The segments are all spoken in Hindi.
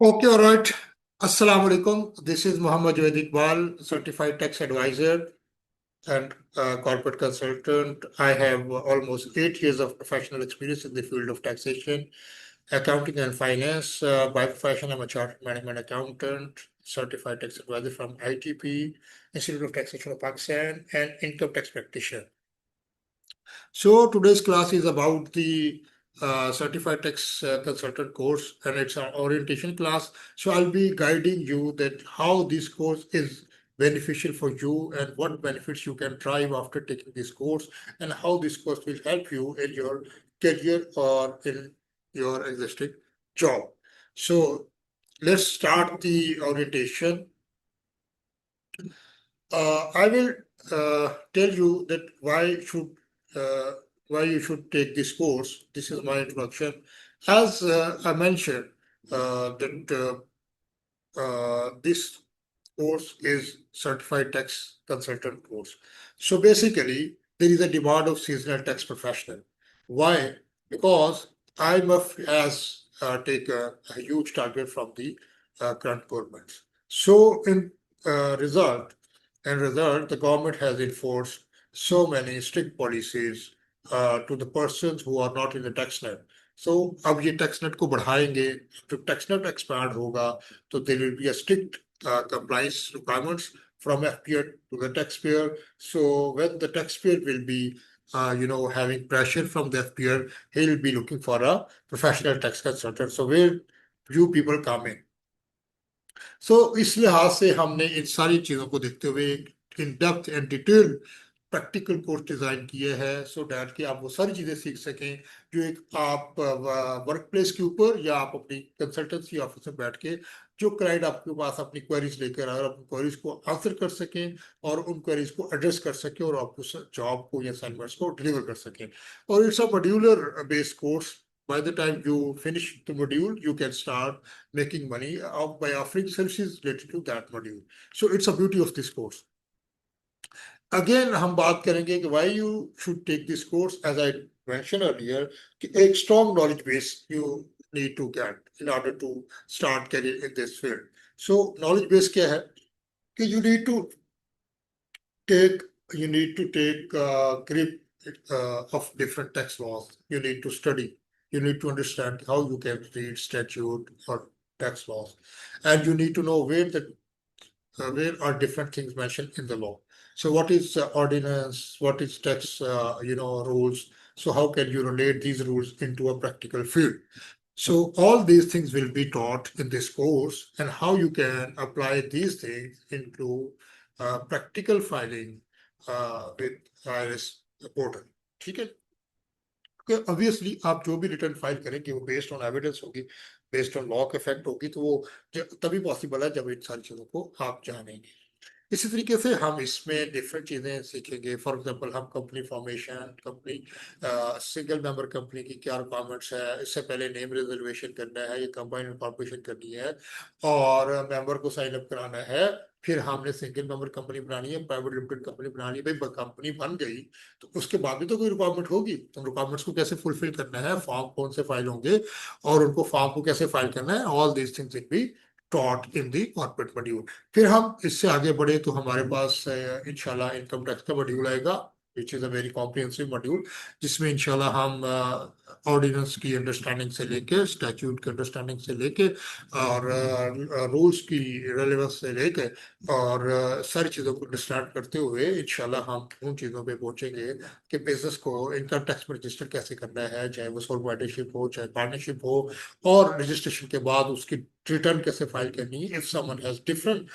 Okay, all right. Assalamu alaikum. This is Muhammad Jaid Iqbal, certified tax advisor and corporate consultant. I have almost 8 years of professional experience in the field of taxation, accounting, and finance. By profession, I'm a chartered management accountant, certified tax advisor from ITP, Institute of Taxation of Pakistan, and income tax practitioner. So today's class is about the certified tax consultant course, and it's an orientation class. So I'll be guiding you that how this course is beneficial for you and what benefits you can drive after taking this course, and how this course will help you in your career or in your existing job. So let's start the orientation. I will tell you that uh, why you should take this course. This is my introduction. As I mentioned, that this course is certified tax consultant course. So basically, there is a demand of seasonal tax professional. Why? Because IMF has take a huge target from the current government. So in result, the government has enforced so many strict policies to the persons who are not in the tax net. So अब ये tax net को बढ़ाएंगे, तो tax net expand होगा, so there will be a strict compliance requirements from FPR to the taxpayer. So when the taxpayer will be, having pressure from the FPR, he will be looking for a professional tax consultant. So where you people come in. सो इस लिहाज से हमने इन सारी चीज़ों को देखते हुए in depth and detail practical course design किए हैं सो डैट कि आप वो सारी चीज़ें सीख सकें जो एक आप वर्क प्लेस के ऊपर या आप अपनी कंसल्टेंसी ऑफिस में बैठ के जो क्लाइंट आपके पास अपनी क्वेरीज लेकर आए और अपनी क्वेरीज को आंसर कर सकें और उन क्वेरीज को एड्रेस कर सकें और आप उस जॉब को या असाइनमेंट्स को डिलीवर कर सकें और it's a modular based course. By the time you finish the module, you can start making money by offering services related to that module. So it's a beauty of this course. Again, हम बात करेंगे कि why you should take this course. As I mentioned earlier, कि एक strong knowledge base you need to get in order to start career in this field. So knowledge base क्या है कि take you need to take grip of different tax laws. You need to study. You need to understand how you can read statute or tax laws, and you need to know where are different things mentioned in the law. So what is ordinance? What is tax? Rules. So how can you relate these rules into a practical field? So all these things will be taught in this course, and how you can apply these things into practical filing with IRS portal. ठीक है? ऑब्वियसली आप जो भी रिटर्न फाइल करेंगे वो बेस्ड ऑन एविडेंस होगी, बेस्ड ऑन लॉ के इफेक्ट होगी, तो वो तभी पॉसिबल है जब इन सारी चीजों को आप जानेंगे. इसी तरीके से हम इसमें डिफरेंट चीजें सीखेंगे. फॉर एग्जांपल हम company formation, company single member company की क्या रिक्वायरमेंट्स है, इससे पहले नेम रिजर्वेशन करना है, ये कंबाइंड कॉर्पोरेशन करनी है और मेंबर को साइन अप कराना है. फिर हमने सिंगल मेंबर कंपनी बनानी है, प्राइवेट लिमिटेड कंपनी बनानी है. भाई कंपनी बन गई तो उसके बाद भी तो कोई रिक्वायरमेंट होगी, तो रिक्वायरमेंट्स को कैसे फुलफिल करना है, फॉर्म कौन से फाइल होंगे और उनको फॉर्म को कैसे फाइल करना है, all these things will be taught in the corporate module. फिर हम इससे आगे बढ़े तो हमारे पास इंशाल्लाह इनकम टैक्स का मॉड्यूल आएगा, which is a very comprehensive module, जिसमें इंशाल्लाह हम ऑर्डिनेंस की अंडरस्टैंडिंग से लेके, स्टैट्यूट की अंडरस्टैंडिंग से लेके और रूल्स की रेलेवेंस से लेके और सारी चीज़ों को अंडरस्टैंड करते हुए इंशाल्लाह हम उन चीज़ों पे पहुंचेंगे कि बिजनेस को इनकम टैक्स में रजिस्टर कैसे करना है, चाहे वो सोल प्रोप्राइटरशिप हो, चाहे पार्टनरशिप हो, और रजिस्ट्रेशन के बाद उसकी रिटर्न कैसे फाइल करनी है. If someone has different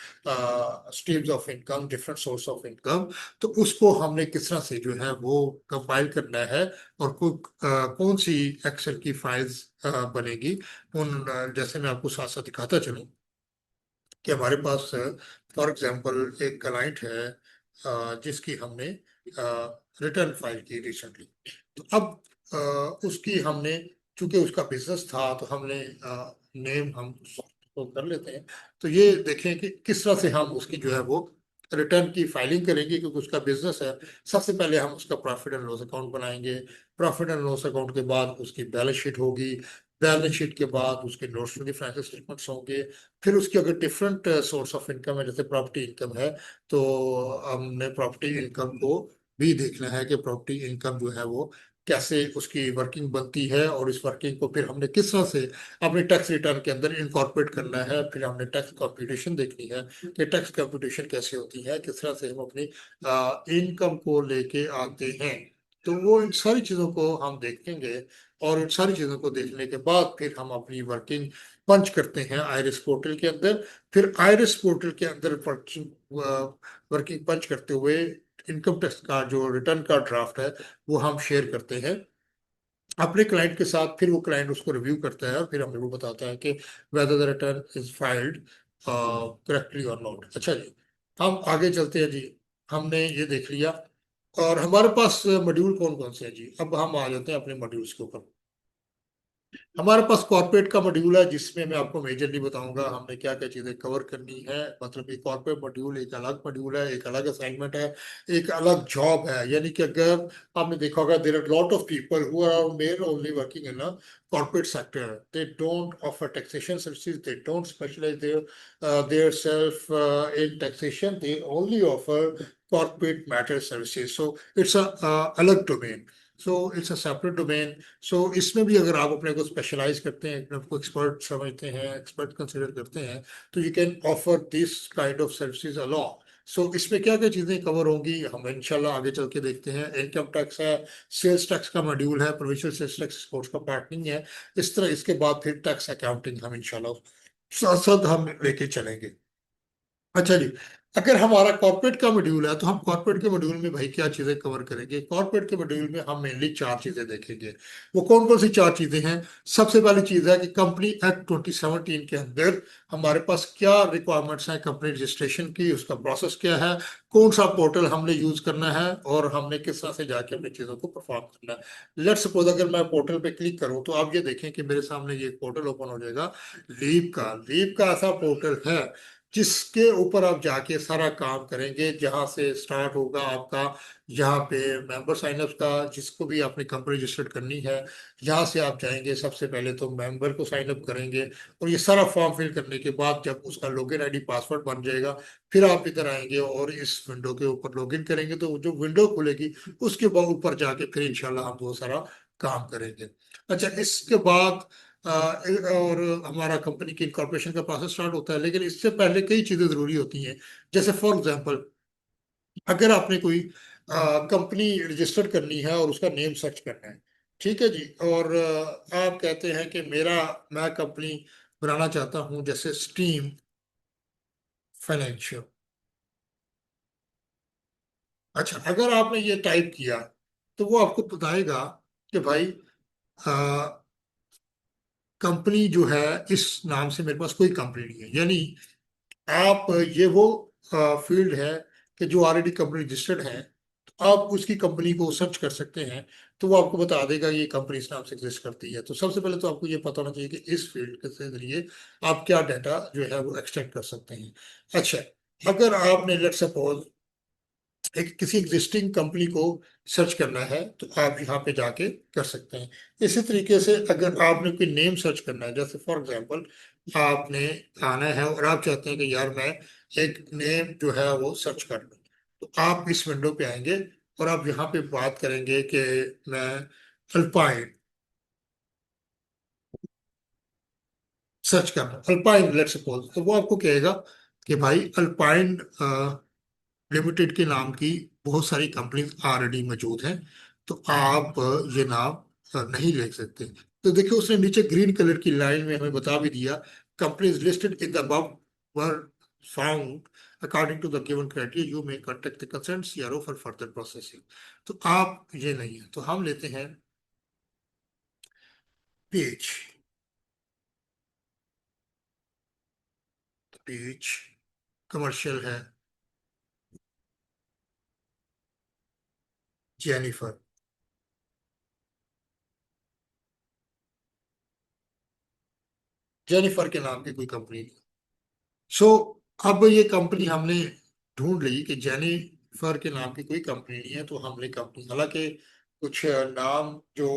streams of income, different source of income, तो उसको हमने किस तरह से जो है वो कंपाइल करना है और कौन सी एक्सेल की फाइल्स बनेगी. जैसे मैं आपको साथ साथ दिखाता चलूं कि हमारे पास फॉर एग्जांपल एक क्लाइंट है जिसकी हमने रिटर्न फाइल की रिसेंटली. तो अब उसकी हमने, चूंकि उसका बिजनेस था तो हमने नेम हम तो कर लेते हैं. तो ये देखें कि किस तरह से हम उसकी जो है वो रिटर्न की फाइलिंग करेंगे, क्योंकि उसका बिजनेस है. सबसे पहले हम उसका प्रॉफिट एंड लॉस अकाउंट बनाएंगे. प्रॉफिट एंड लॉस अकाउंट के बाद उसकी बैलेंस शीट होगी. बैलेंस शीट के बाद उसके notes to the financial statements होंगे। फिर उसकी अगर डिफरेंट सोर्स ऑफ इनकम है, जैसे प्रॉपर्टी इनकम है, तो हमने प्रॉपर्टी इनकम को भी देखना है कि प्रॉपर्टी इनकम जो है वो कैसे उसकी वर्किंग बनती है, और इस वर्किंग को फिर हमने किस तरह से अपने टैक्स रिटर्न के अंदर इनकॉर्पोरेट करना है। फिर हमने टैक्स कंप्यूटेशन देखनी है कि टैक्स कंप्यूटेशन कैसे होती है, किस तरह से हम अपनी इनकम को लेके आते हैं। तो वो इन सारी चीज़ों को हम देखेंगे, और इन सारी चीज़ों को देखने के बाद फिर हम अपनी वर्किंग पंच करते हैं आयरिस पोर्टल के अंदर। फिर आयरिस पोर्टल के अंदर वर्किंग वर्किंग पंच करते हुए इनकम टैक्स का जो रिटर्न का ड्राफ्ट है वो हम शेयर करते हैं अपने क्लाइंट के साथ। फिर वो क्लाइंट उसको रिव्यू करता है और फिर हमें वो बताता है कि whether the return is filed correctly और नॉट। अच्छा जी, हम आगे चलते हैं जी। हमने ये देख लिया, और हमारे पास मॉड्यूल कौन कौन से हैं जी। अब हम आ जाते हैं अपने मॉड्यूल्स के ऊपर। हमारे पास कॉर्पोरेट का मॉड्यूल है, जिसमें मैं आपको मेजरली बताऊंगा हमने क्या क्या चीजें कवर करनी है। मतलब एक कॉर्पोरेट मॉड्यूल एक अलग मॉड्यूल है, एक अलग असाइनमेंट है, एक अलग जॉब है। यानी कि अगर आपने देखा होगा, there are lot of people who are mere only working in a corporate sector. They don't offer taxation services. They don't specialize their self in taxation. They only offer corporate matter services. So it's a अलग domain. So it's a separate domain. सो इसमें भी अगर आप अपने को स्पेशलाइज करते हैं, अपने को एक्सपर्ट समझते हैं, एक्सपर्ट कंसिडर करते हैं, तो you can offer this kind of services along. So इसमें क्या क्या चीजें कवर होंगी हम इंशाल्लाह आगे चल के देखते हैं। इनकम टैक्स है, सेल्स टैक्स का मॉड्यूल है, प्रोविंशियल सेल्स टैक्स कोर्स का पार्टनिंग है। इस तरह इसके बाद फिर टैक्स अकाउंटिंग हम इंशाल्लाह साथ साथ हम लेके चलेंगे। अच्छा जी, अगर हमारा कॉर्पोरेट का मॉड्यूल है तो हम कॉर्पोरेट के मॉड्यूल में भाई क्या चीजें कवर करेंगे। कॉर्पोरेट के मॉड्यूल में हम मेनली चार चीजें देखेंगे। वो कौन कौन सी चार चीजें हैं। सबसे पहली चीज है कि कंपनी एक्ट 2017 के अंदर हमारे पास क्या रिक्वायरमेंट्स हैं कंपनी रजिस्ट्रेशन की, उसका प्रोसेस क्या है, कौन सा पोर्टल हमने यूज करना है, और हमने किस तरह से जाके अपनी चीजों को परफॉर्म करना है। लेट्स सपोज अगर मैं पोर्टल पे क्लिक करूं तो आप ये देखें कि मेरे सामने ये पोर्टल ओपन हो जाएगा। लीव का ऐसा पोर्टल है जिसके ऊपर आप जाके सारा काम करेंगे, जहां से स्टार्ट होगा आपका, यहाँ पे मेंबर साइनअप का, जिसको भी आपने कंपनी रजिस्टर्ड करनी है, यहाँ से आप जाएंगे। सबसे पहले तो मेंबर को साइन अप करेंगे, और ये सारा फॉर्म फिल करने के बाद जब उसका लॉगिन आईडी पासवर्ड बन जाएगा, फिर आप इधर आएंगे और इस विंडो के ऊपर लॉगिन करेंगे। तो जो विंडो खुलेगी उसके बाद ऊपर जाके फिर इंशाल्लाह हम वो सारा काम करेंगे। अच्छा, इसके बाद और हमारा कंपनी की इनकॉर्पोरेशन का प्रोसेस स्टार्ट होता है। लेकिन इससे पहले कई चीजें जरूरी होती हैं। जैसे फॉर एग्जांपल, अगर आपने कोई कंपनी रजिस्टर करनी है और उसका नेम सर्च करना है, ठीक है जी, और आप कहते हैं कि मैं कंपनी बनाना चाहता हूं, जैसे स्ट्रीम फाइनेंशियल। अच्छा, अगर आपने ये टाइप किया तो वो आपको बताएगा कि भाई कंपनी जो है, इस नाम से मेरे पास कोई कंपनी नहीं है। यानी आप ये वो फील्ड है कि जो ऑलरेडी कंपनी रजिस्टर्ड है, तो आप उसकी कंपनी को सर्च कर सकते हैं। तो वो आपको बता देगा ये कंपनी इस नाम से एग्जिस्ट करती है। तो सबसे पहले तो आपको ये पता होना चाहिए कि इस फील्ड के जरिए आप क्या डाटा जो है वो एक्सट्रैक्ट कर सकते हैं। अच्छा, अगर आपने लेट सपोज एक किसी एग्जिस्टिंग कंपनी को सर्च करना है, तो आप यहाँ पे जाके कर सकते हैं। इसी तरीके से अगर आपने कोई नेम सर्च करना है, जैसे फॉर एग्जांपल आपने आना है और आप चाहते हैं कि यार मैं एक नेम जो है वो सर्च कर लूँ, तो आप इस विंडो पे आएंगे और आप यहाँ पे बात करेंगे कि मैं अल्पाइन सर्च कर रहा हूँ, अल्पाइन लेट्स सपोज। तो वो आपको कहेगा कि भाई अल्पाइन लिमिटेड के नाम की बहुत सारी कंपनीज ऑलरेडी मौजूद हैं, तो आप ये नाम नहीं ले सकते। तो देखिए उसने नीचे ग्रीन कलर की लाइन में हमें बता भी दिया, companies listed in the above were found according to the given criteria, you may contact the concern CRO for further processing. तो आप ये नहीं है, तो हम लेते हैं पेज। पेज कमर्शियल है, जेनिफर। जेनिफर के नाम की कोई कंपनी नहीं। सो अब ये कंपनी हमने ढूंढ ली कि जेनिफर के नाम की कोई कंपनी नहीं है, तो हमने कंपनी, हालांकि कुछ नाम जो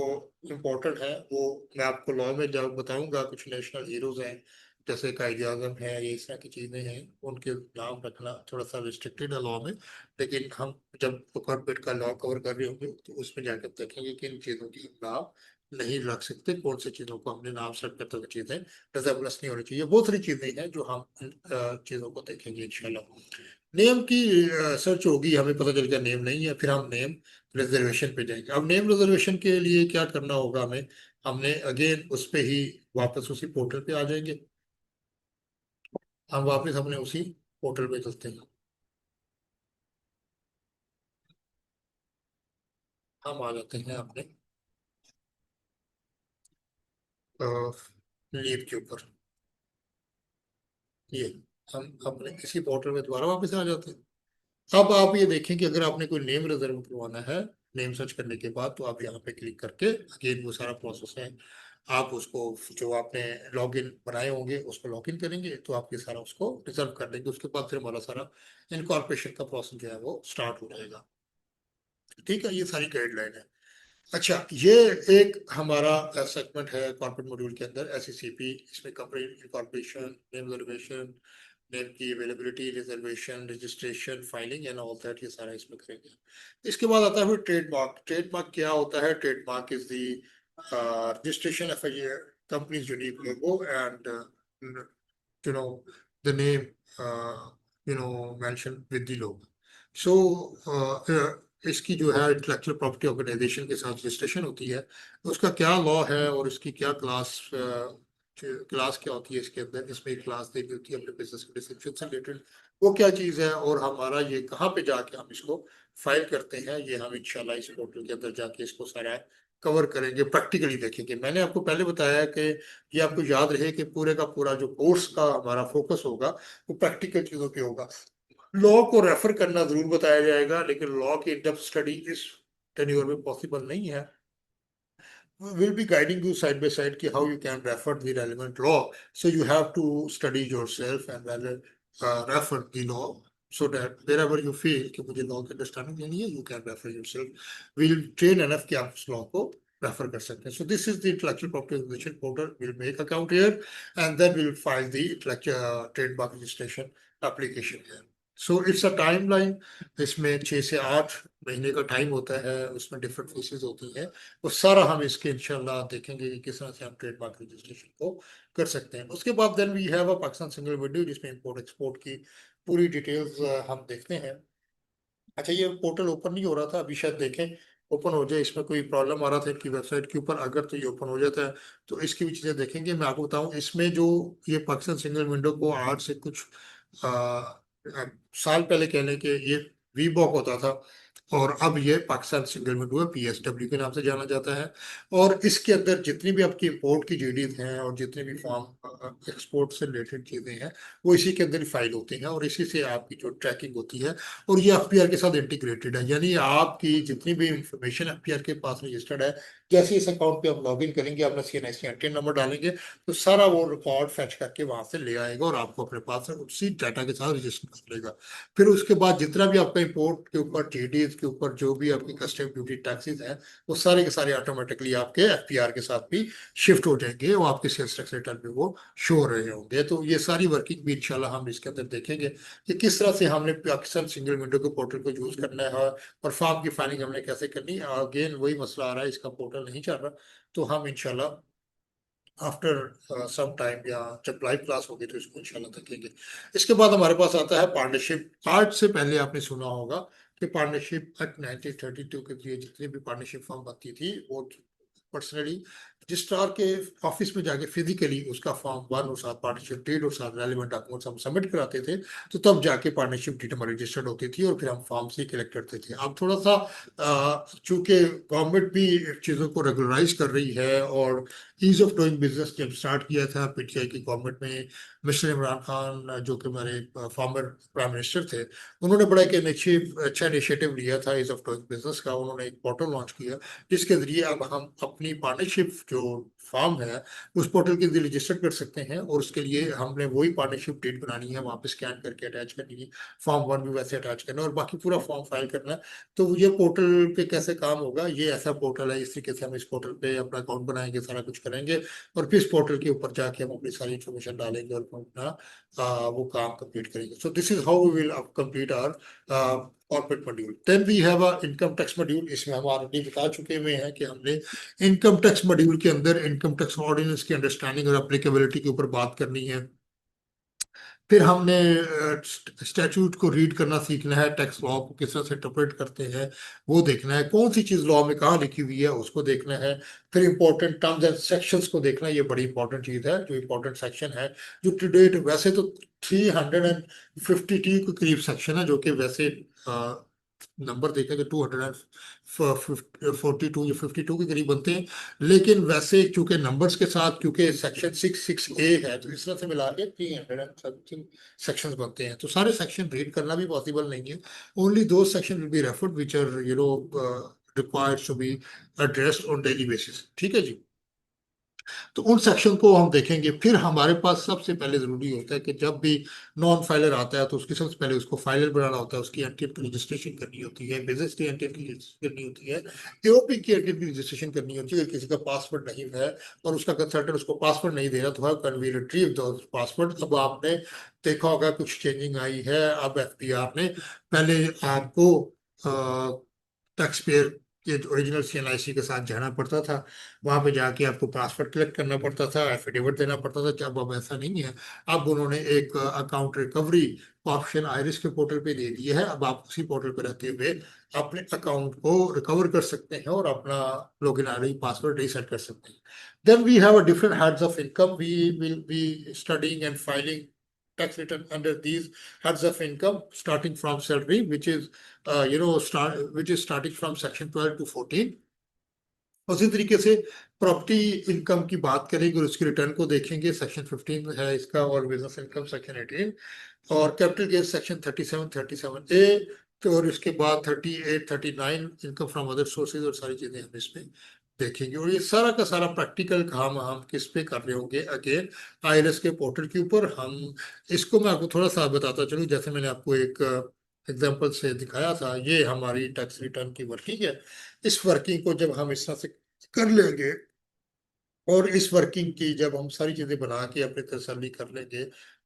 इम्पोर्टेंट है वो मैं आपको लॉ में जब बताऊंगा। कुछ नेशनल हीरोज हैं जैसे कायदे आजम है, ये इस तरह की चीजें हैं, उनके नाम रखना थोड़ा सा रिस्ट्रिक्टेड है लॉ में। लेकिन हम जब कॉर्पोरेट का लॉ कवर कर रहे होंगे तो उसमें जाकर देखेंगे कि इन चीजों की हम नाम नहीं रख सकते, कौन सी चीजों को हमने नाम सेट करते हुए चीजें डिसेबल्स नहीं होनी चाहिए। बहुत सारी चीजें हैं जो हम इन चीजों को देखेंगे इंशाल्लाह। नेम की सर्च होगी, हमें पता चल गया नेम नहीं है, फिर हम नेम रिजर्वेशन पे जाएंगे। अब नेम रिजर्वेशन के लिए क्या करना होगा हमें, हमने अगेन उस पे ही वापस उसी पोर्टल पे आ जाएंगे। हम वापस अपने उसी पोर्टल पे चलते हैं। हम आ जाते हैं अपने लीव के ऊपर। ये हम अपने इसी पोर्टल में दोबारा वापस आ जाते हैं। अब आप ये देखें कि अगर आपने कोई नेम रिजर्व करवाना है, नेम सर्च करने के बाद तो आप यहाँ पे क्लिक करके अगेन वो सारा प्रोसेस है। आप उसको जो आपने लॉगिन बनाए होंगे उसको लॉगिन करेंगे तो आप ये सारा उसको रिजर्व कर देंगे। उसके बाद फिर हमारा सारा इनकॉर्पोरेशन का प्रोसेस जो है वो स्टार्ट हो जाएगा। ठीक है, ये सारी गाइडलाइन है। अच्छा, ये एक हमारा सेगमेंट है कॉर्पोरेट मॉड्यूल के अंदर एसईसीपी। इसमें company incorporation, name reservation, name की availability, reservation, registration, filing and all that, ये सारा इसमें करेंगे। इसके बाद आता है फिर ट्रेडमार्क। ट्रेडमार्क क्या होता है? Trademark is the registration of A companies unique logo and you know the name mentioned with the logo. So इसकी जो है इंटेलेक्चुअल प्रॉपर्टी ऑर्गेनाइजेशन के साथ रजिस्ट्रेशन होती है, उसका क्या लॉ है और इसकी क्या क्लास क्लास क्या होती है इसके अंदर। इसमें एक क्लास देनी होती है अपने बिजनेस के डिस्क्रिप्शन से रिलेटेड, वो क्या चीज़ है और हमारा ये कहाँ पे जाके हम इसको फाइल करते हैं, ये हम इंशाल्लाह इस पोर्टल के अंदर जाके इसको सारा कवर करेंगे, प्रैक्टिकली देखेंगे। मैंने आपको पहले बताया कि ये आपको याद रहे कि पूरे का पूरा जो कोर्स का हमारा फोकस होगा वो प्रैक्टिकल चीजों पे होगा। लॉ को रेफर करना जरूर बताया जाएगा, लेकिन लॉ की डेप्थ स्टडी इस टेन्योर में पॉसिबल नहीं है। We'll be guiding you side by side ki how you can refer the relevant law. So you have to study yourself and rather refer the law so that wherever you feel कि मुझे law की understanding लेनी है, you can refer yourself. We'll train enough कि आप उस law को refer कर सकते हैं. So this is the intellectual property organization portal. We'll make account here and then we'll file the intellectual trademark registration application here. So it's a timeline. इसमें 6 से 8 महीने का टाइम होता है, उसमें डिफरेंट फेसेस होती हैं। वो सारा हम इसके इंशाल्लाह देखेंगे कि किस तरह से हम ट्रेडमार्क रजिस्ट्रेशन को कर सकते हैं। उसके बाद then we have a Pakistan single window जिसमें इंपोर्ट एक्सपोर्ट की पूरी डिटेल्स हम देखते हैं। अच्छा, ये पोर्टल ओपन नहीं हो रहा था, अभी शायद देखें ओपन हो जाए। इसमें कोई प्रॉब्लम आ रहा था इनकी वेबसाइट के ऊपर, अगर तो ये ओपन हो जाता है तो इसकी भी चीज़ें देखेंगे। मैं आपको बताऊं, इसमें जो ये पाकिस्तान सिंगल विंडो को आज से कुछ साल पहले कहने के ये वीबॉक होता था और अब ये पाकिस्तान सिंगल विंडो है, पीएसडब्ल्यू के नाम से जाना जाता है। और इसके अंदर जितनी भी आपकी इंपोर्ट की जीडीज हैं और जितने भी फॉर्म एक्सपोर्ट से रिलेटेड चीज़ें हैं वो इसी के अंदर फाइल होती हैं और इसी से आपकी जो ट्रैकिंग होती है। और ये एफपीआर के साथ इंटीग्रेटेड है, यानी आपकी जितनी भी इंफॉर्मेशन एफपीआर के पास रजिस्टर्ड है, जैसे इस अकाउंट पे आप लॉग इन करेंगे, अपना सीएनआईसी एंट्री नंबर डालेंगे तो सारा वो रिकॉर्ड फैच करके वहां से ले आएगा और आपको अपने पास उसी डाटा के साथ रजिस्टर कर लेगा। फिर उसके बाद जितना भी आपका इंपोर्ट के ऊपर, जीडीएस के ऊपर जो भी आपकी कस्टम ड्यूटी टैक्सेस हैं, वो सारे के सारे ऑटोमेटिकली आपके एफपीआर के साथ भी शिफ्ट हो जाएंगे और आपके सेल्स टैक्स रिटर्न में वो शो हो रहे होंगे। तो ये सारी वर्किंग भी इंशाल्लाह हम इसके अंदर देखेंगे कि किस तरह से हमने पाकिस्तान सिंगल विंडो के पोर्टल को यूज करना है और फॉर्म की फाइलिंग हमने कैसे करनी है। अगेन वही मसला आ रहा है, इसका पोर्टल नहीं चल रहा, तो हम इंशाल्लाह आफ्टर सम टाइम या जब लाइव क्लास होगी तो इसको इंशाल्लाह देखेंगे। इसके बाद हमारे पास आता है पार्टनरशिप। आज से पहले आपने सुना होगा कि पार्टनरशिप एक्ट 1932 के लिए जितनी भी पार्टनरशिप फॉर्म बनती थी वो पर्सनली रजिस्ट्रार के ऑफिस में जाके फिजिकली उसका फॉर्म 1 और 7 पार्टनरशिप डीड और साथ रेलिवेंट डॉक्यूमेंट्स हम सबमिट कराते थे, तो तब जाके पार्टनरशिप डीड हमारी रजिस्टर्ड होती थी और फिर हम फॉर्म से कलेक्ट करते थे। अब थोड़ा सा चूंकि गवर्नमेंट भी चीज़ों को रेगुलराइज कर रही है और ईज ऑफ डूइंग बिजनेस जब स्टार्ट किया था पीटीआई की गवर्नमेंट में मिस्टर इमरान खान जो कि हमारे फॉर्मर प्राइम मिनिस्टर थे, उन्होंने बड़ा एक अच्छा इनिशिएटिव लिया था इज ऑफ डूइंग बिजनेस का। उन्होंने एक पोर्टल लॉन्च किया जिसके जरिए अब हम अपनी पार्टनरशिप जो फार्म है उस पोर्टल के जरिए रजिस्टर कर सकते हैं, और उसके लिए हमने वही पार्टनरशिप डेट बनानी है, वहाँ पे स्कैन करके अटैच करनी है, फॉर्म 1 भी वैसे अटैच करना है और बाकी पूरा फॉर्म फाइल करना है। तो ये पोर्टल पे कैसे काम होगा, ये ऐसा पोर्टल है, इस तरीके से हम इस पोर्टल पे अपना अकाउंट बनाएंगे, सारा कुछ करेंगे, और फिर इस पोर्टल के ऊपर जाके हम अपनी सारी इन्फॉर्मेशन डालेंगे और हम अपना वो काम कंप्लीट करेंगे। So this is how we will complete our corporate module. Then we have a income tax module. इसमें हम ऑलरेडी बता चुके हुए हैं कि हमने इनकम टैक्स मॉड्यूल के अंदर इनकम टैक्स ऑर्डिनेंस की अंडरस्टैंडिंग और एप्लीकेबिलिटी के ऊपर बात करनी है। फिर हमने स्टैट्यूट को रीड करना सीखना है, टैक्स लॉ को किस तरह से इंटरप्रेट करते हैं वो देखना है, कौन सी चीज़ लॉ में कहाँ लिखी हुई है उसको देखना है। फिर इंपॉर्टेंट टर्म्स एंड सेक्शंस को देखना है, ये बड़ी इंपॉर्टेंट चीज़ है। जो इंपॉर्टेंट सेक्शन है जो टू डेट वैसे तो 352 के करीब सेक्शन है, जो कि वैसे नंबर देखें तो 242 या 52 के करीब बनते हैं, लेकिन वैसे चूंकि नंबर्स के साथ, क्योंकि सेक्शन 6 है, तो इस तरह से मिला के 317 सेक्शंस बनते हैं। तो सारे सेक्शन रीड करना भी पॉसिबल नहीं है। ओनली दो section will be referred which are required to be addressed on daily basis. ठीक है जी। तो उन सेक्शन को हम देखेंगे। फिर हमारे पास सबसे पहले जरूरी होता है कि जब भी नॉन फाइलर आता है तो उसकी सबसे पहले उसको फाइलर बनाना होता है, उसकी एंटिटी की रजिस्ट्रेशन करनी होती है, बिजनेस की एंटिटी की रजिस्ट्रेशन करनी होती है, एओपी की एंटिटी की रजिस्ट्रेशन करनी होती है। अगर किसी का पासवर्ड नहीं है और उसका कंसल्टेंट उसको पासवर्ड नहीं दे रहा तो हाउ कैन वी रिट्रीव दो पासवर्ड। अब आपने देखा होगा कुछ चेंजिंग आई है। अब एफबीआर ने पहले आपको टैक्स पेयर के ओरिजिनल सीएनआईसी के साथ जाना पड़ता था, वहां पे जाके आपको पासवर्ड कलेक्ट करना पड़ता था, एफिडेविट देना पड़ता था। अब ऐसा नहीं है। अब उन्होंने एक अकाउंट रिकवरी ऑप्शन आयरिस के पोर्टल पे दे दिया है। अब आप उसी पोर्टल पे रहते हुए अपने अकाउंट को रिकवर कर सकते हैं और अपना लॉगिन आईडी पासवर्ड रीसेट कर सकते हैं। Then we have a different heads of income. We will be studying and filing tax return under these heads of income, starting from salary, which is which is starting from section 12 to 14। उसी तरीके से प्रॉपर्टी इनकम की बात करेंगे और उसकी रिटर्न को देखेंगे, सेक्शन 15 है इसका, और बिजनेस इनकम सेक्शन 18, और कैपिटल गेन सेक्शन 37 ए। तो और इसके बाद 38 39 इनकम फ्रॉम अदर सोर्सेज, और सारी चीजें हम इसमें देखेंगे। और ये सारा का सारा प्रैक्टिकल काम हम किस पे कर रहे होंगे, अगेन आईआरएस के पोर्टल के ऊपर। हम इसको मैं आपको थोड़ा सा बताता चलूँ, जैसे मैंने आपको एक एग्जांपल से दिखाया था, ये हमारी टैक्स रिटर्न की वर्किंग है। इस वर्किंग को जब हम इस तरह से कर लेंगे, और इस वर्किंग की जब हम सारी चीजें बना के अपनी तसल्ली कर लेंगे,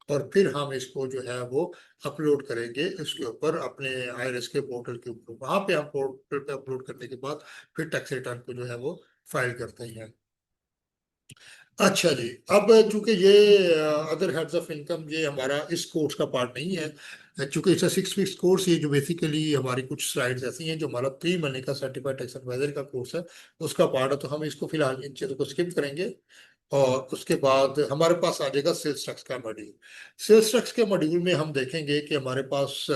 और फिर हम इसको जो है वो अपलोड करेंगे इसके ऊपर अपने आईआरएस के पोर्टल के ऊपर। वहां पे हम पोर्टल पे अपलोड करने के बाद फिर टैक्स रिटर्न को जो है वो फाइल करते हैं। अच्छा जी। अब चूंकि ये अदर हेड्स ऑफ इनकम ये हमारा इस कोर्स का पार्ट नहीं है, चूंकि इट्स 6 वीक्स कोर्स, ये जो बेसिकली हमारी कुछ स्लाइड्स ऐसी हैं जो हमारा 3 महीने का सर्टिफाइड टैक्स एडवाइजर का कोर्स है उसका पार्ट है, तो हम इसको फिलहाल इन चीज़ों को स्किप करेंगे। और उसके बाद हमारे पास आ जाएगा सेल्स टैक्स का मॉड्यूल। सेल्स टैक्स के मॉड्यूल में हम देखेंगे कि हमारे पास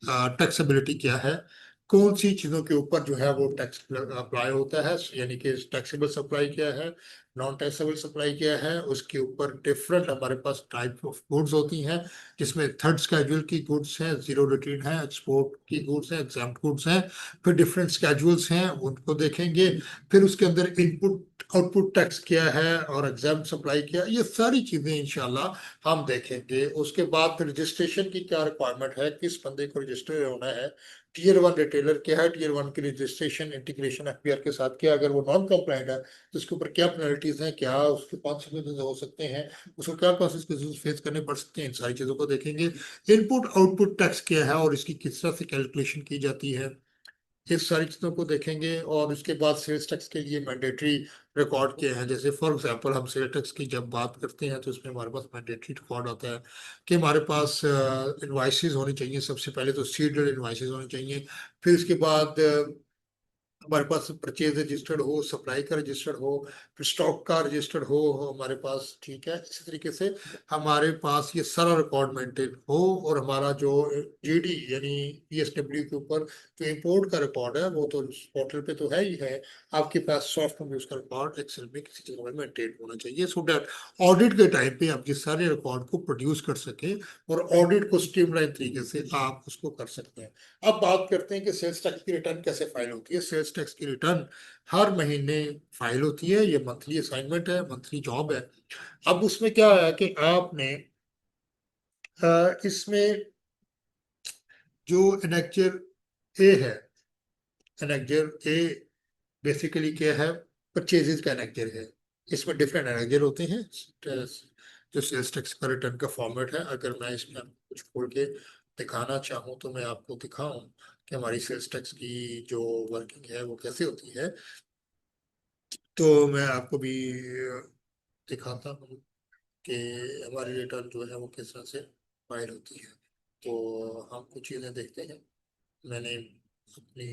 टैक्सेबिलिटी क्या है, कौन सी चीज़ों के ऊपर जो है वो टैक्स अप्लाई होता है, यानी कि टैक्सेबल सप्लाई क्या है, नॉन टैक्सेबल सप्लाई क्या है, उसके ऊपर डिफरेंट हमारे पास टाइप ऑफ गुड्स होती हैं, जिसमें थर्ड स्केड्यूल की गुड्स हैं, जीरो रिटर्न है, एक्सपोर्ट की गुड्स हैं, एग्जाम्प्ट गुड्स हैं, फिर डिफरेंट स्केड्यूल्स हैं उनको देखेंगे। फिर उसके अंदर इनपुट आउटपुट टैक्स क्या है और एग्जाम्प्ट सप्लाई क्या है, ये सारी चीज़ें इंशाल्लाह हम देखेंगे। उसके बाद रजिस्ट्रेशन की क्या रिक्वायरमेंट है, किस बंदे को रजिस्टर होना है, टीयर 1 रिटेलर क्या है, टीयर 1 की रजिस्ट्रेशन इंटीग्रेशन एफपीआर के साथ क्या, अगर वो नॉन कंप्लाइंट है तो उसके ऊपर क्या पेनल्टीज हैं, क्या उसके कॉन्सिक्वेंसेज हो सकते हैं, उसको क्या कॉन्सिक्वेंसेज फेस करने पड़ सकते हैं, इन सारी चीज़ों को देखेंगे। इनपुट आउटपुट टैक्स क्या है और इसकी किस तरह से कैलकुलेशन की जाती है, इस सारी चीज़ों को देखेंगे। और उसके बाद सेल्स टैक्स के लिए मैंडेटरी रिकॉर्ड क्या है, जैसे फॉर एग्जांपल हम सेल्स टैक्स की जब बात करते हैं तो उसमें हमारे पास मैंडेटरी रिकॉर्ड आता है कि हमारे पास इनवाइसेस होनी चाहिए। सबसे पहले तो सीरियल इनवाइसेस होने चाहिए, फिर उसके बाद हमारे पास परचेज रजिस्टर्ड हो, सप्लाई का रजिस्टर्ड हो, फिर स्टॉक का रजिस्टर्ड हो हमारे पास, ठीक है। इसी तरीके से हमारे पास ये सारा रिकॉर्ड मेंटेन हो, और हमारा जो जीडी यानी पीएसडब्ल्यू के ऊपर जो इंपोर्ट का रिकॉर्ड है वो तो पोर्टल पे तो है ही है, आपके पास सॉफ्ट कॉपी उसका रिकॉर्ड एक्सेल में किसी जगह में मेंटेन होना चाहिए, सो दैट ऑडिट के टाइम पे आप ये सारे रिकॉर्ड को प्रोड्यूस कर सके और ऑडिट को स्ट्रीमलाइन तरीके से आप उसको कर सकते हैं। अब बात करते हैं कि सेल्स टैक्स की रिटर्न कैसे फाइल होती है। सेल्स टैक्स की रिटर्न हर महीने फाइल होती है, ये मंथली असाइनमेंट है, मंथली जॉब है। अब उसमें क्या है कि आपने इसमें जो एनेक्चर ए है, एनेक्चर ए बेसिकली क्या है, परचेजेस का एनेक्चर है। इसमें डिफरेंट एनेक्चर होते हैं। जो सेल्स टैक्स का रिटर्न का फॉर्मेट है, अगर मैं इसमें आपको कुछ खोल के दिखाना चाहूँ तो मैं आपको दिखाऊं कि हमारी सेल्स टैक्स की जो वर्किंग है वो कैसे होती है, तो मैं आपको भी दिखाता हूँ कि हमारी रिटर्न जो है वो किस तरह से फाइल होती है। तो हम कुछ चीज़ें देखते हैं। मैंने अपनी,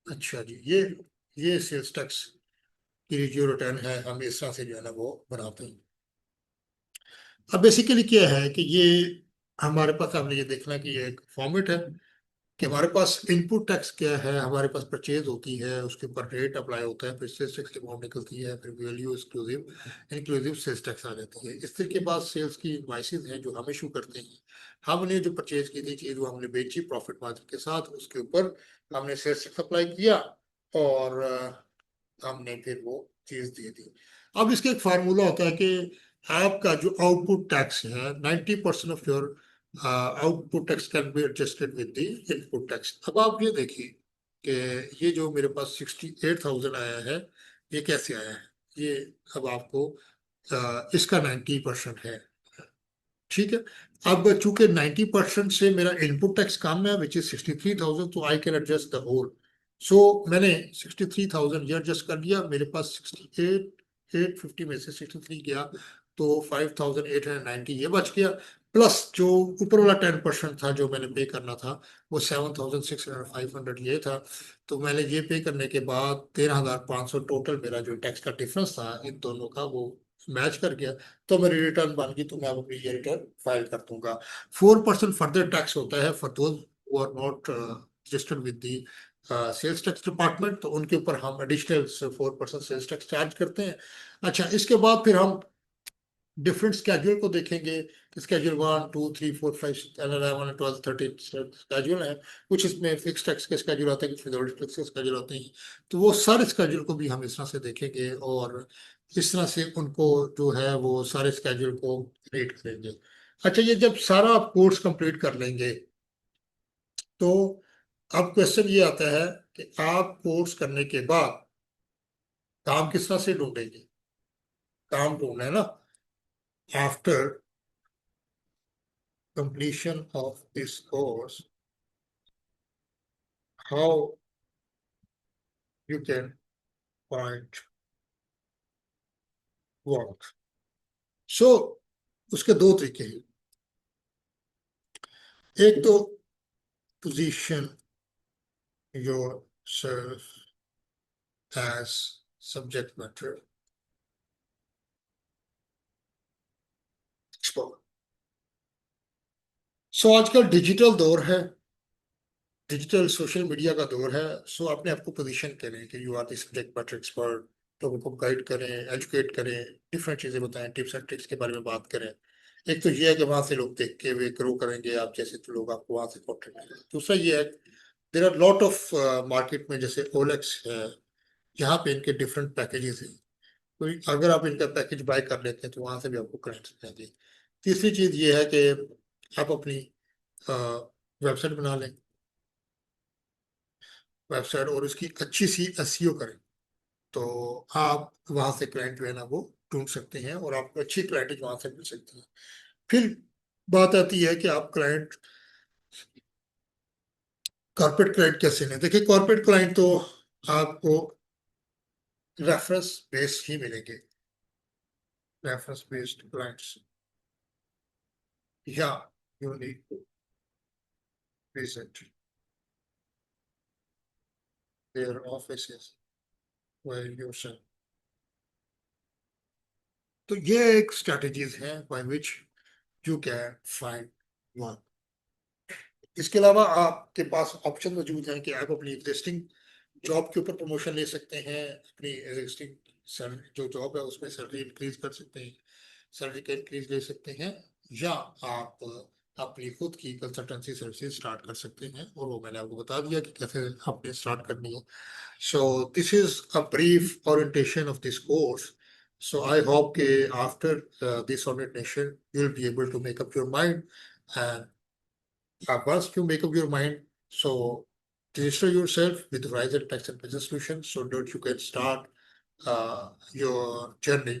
अच्छा जी, ये सेल्स टैक्स की जो रिटर्न है हम इस तरह से जो है ना वो बनाते हैं। अब बेसिकली क्या है कि ये हमारे पास, आपने ये देखना कि ये एक फॉर्मेट है कि हमारे पास इनपुट टैक्स क्या है, हमारे पास परचेज होती है, उसके ऊपर रेट अप्लाई होता है, फिर सेल्स टैक्स की अमाउंट निकलती है, फिर value exclusive inclusive sales tax आ जाती है। इसके के बाद सेल्स की इनवाइसेज हैं जो हम इशू करते हैं। हमने जो परचेज की थी चीज, वो हमने बेची प्रॉफिट मार्जिन के साथ, उसके ऊपर हमने सेल्स टैक्स अप्लाई किया, और हमने फिर वो चीज दे दी। अब इसका एक फार्मूला होता है कि आपका जो आउटपुट टैक्स है, 90% of your output tax can be adjusted with the input tax. अब आप ये देखिए कि ये जो मेरे पास 68,000 आया है, ये कैसे आया है। ये अब आपको इसका 90% है, ठीक है। अब चूंकि 90% से मेरा इनपुट टैक्स कम है विच इज 63,000, तो I can adjust the whole. So मैंने 63,000 ये एडजस्ट कर लिया, मेरे पास 68,850 में से 63 गया, तो 5,890 ये बच गया, प्लस जो ऊपर वाला 10% था जो मैंने पे करना था, वो 7,600 500 ये था। तो मैंने ये पे करने के बाद 13,500 टोटल मेरा जो टैक्स का डिफरेंस था इन दोनों का, वो मैच कर गया। तो मेरी रिटर्न बन गई, तो मैं अपनी ये रिटर्न फाइल कर दूंगा। 4% फर्दर टैक्स होता है for those who are not registered with the sales tax department, तो उनके ऊपर हम एडिशनल 4% सेल्स टैक्स चार्ज करते हैं। अच्छा, इसके बाद फिर हम डिफरेंट स्केड्यूल को देखेंगे। स्केड्यूल 1 2 3 4 5 11 12 13 स्केड्यूल है। कुछ इसमें फिक्स टैक्स के स्केड्यूल आते हैं, कुछ विदाउट टैक्स के स्केड्यूल आते हैं। तो वो सारे स्केड्यूल को भी हम इस तरह से देखेंगे, और इस तरह से उनको जो है वो सारे स्केड्यूल को क्रिएट करेंगे। अच्छा, ये जब सारा आप कोर्स कंप्लीट कर लेंगे, तो अब क्वेश्चन ये आता है कि आप कोर्स करने के बाद काम किस तरह से ढूंढेंगे। काम ढूंढना है ना, after completion of this course, how you can find work. So उसके दो तरीके हैं। एक तो position yourself as subject matter expert. सो आजकल डिजिटल दौर है, डिजिटल सोशल मीडिया का दौर है। सो आपने आपको पोजीशन करें कि you are the subject matter expert, लोगों को गाइड करें, एजुकेट करें, डिफरेंट चीज़ें बताएं, टिप्स एंड ट्रिक्स के बारे में बात करें। एक तो ये है कि वहां से लोग देख के वे ग्रो करेंगे आप जैसे, तो लोग आपको वहां से कॉन्टेक्ट करेंगे। दूसरा ये है, there are lot of market में जैसे ओलेक्स है, यहाँ पे इनके डिफरेंट पैकेजेस हैं, तो अगर आप इनका पैकेज बाय कर लेते हैं तो वहां से भी आपको क्लाइंट्स मिलेंगे। तीसरी चीज ये है कि आप अपनी वेबसाइट बना लें, वेबसाइट, और उसकी अच्छी सी एसईओ करें, तो आप वहां से क्लाइंट जो है ना वो ढूंढ सकते हैं, और आपको अच्छी क्लाइंट वहां से मिल सकती है। फिर बात आती है कि आप क्लाइंट, कॉर्पोरेट क्लाइंट कैसे लें। देखिए, कॉर्पोरेट क्लाइंट तो आपको रेफरेंस बेस्ड ही मिलेंगे, रेफरेंस बेस्ड क्लाइंट्स, या you need to visit their offices where you sell. तो ये एक strategies हैं by which you can find work. इसके अलावा आपके पास ऑप्शन मौजूद है कि आप अपनी एग्जिस्टिंग जॉब के ऊपर प्रमोशन ले सकते हैं, अपनी एग्जिस्टिंग जो जॉब है उसमें सैलरी इंक्रीज कर सकते हैं, सैलरी का इंक्रीज ले सकते हैं, या आप अपनी खुद की कंसल्टेंसी सर्विसेज स्टार्ट कर सकते हैं, और वो मैंने आपको बता दिया कि कैसे आपने स्टार्ट करनी है. सो this is a brief orientation of this course. So I hope that after this orientation, you'll be able to make up your mind. And once you make up your mind, so register yourself with Horizon Tax and Business Solutions so that you can start your journey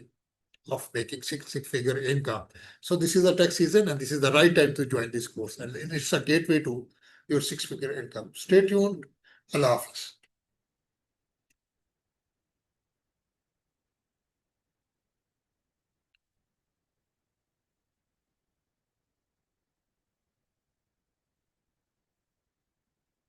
of making six-figure income. So this is the tax season, and this is the right time to join this course. And it's a gateway to your six-figure income. Stay tuned. Allah Hafiz.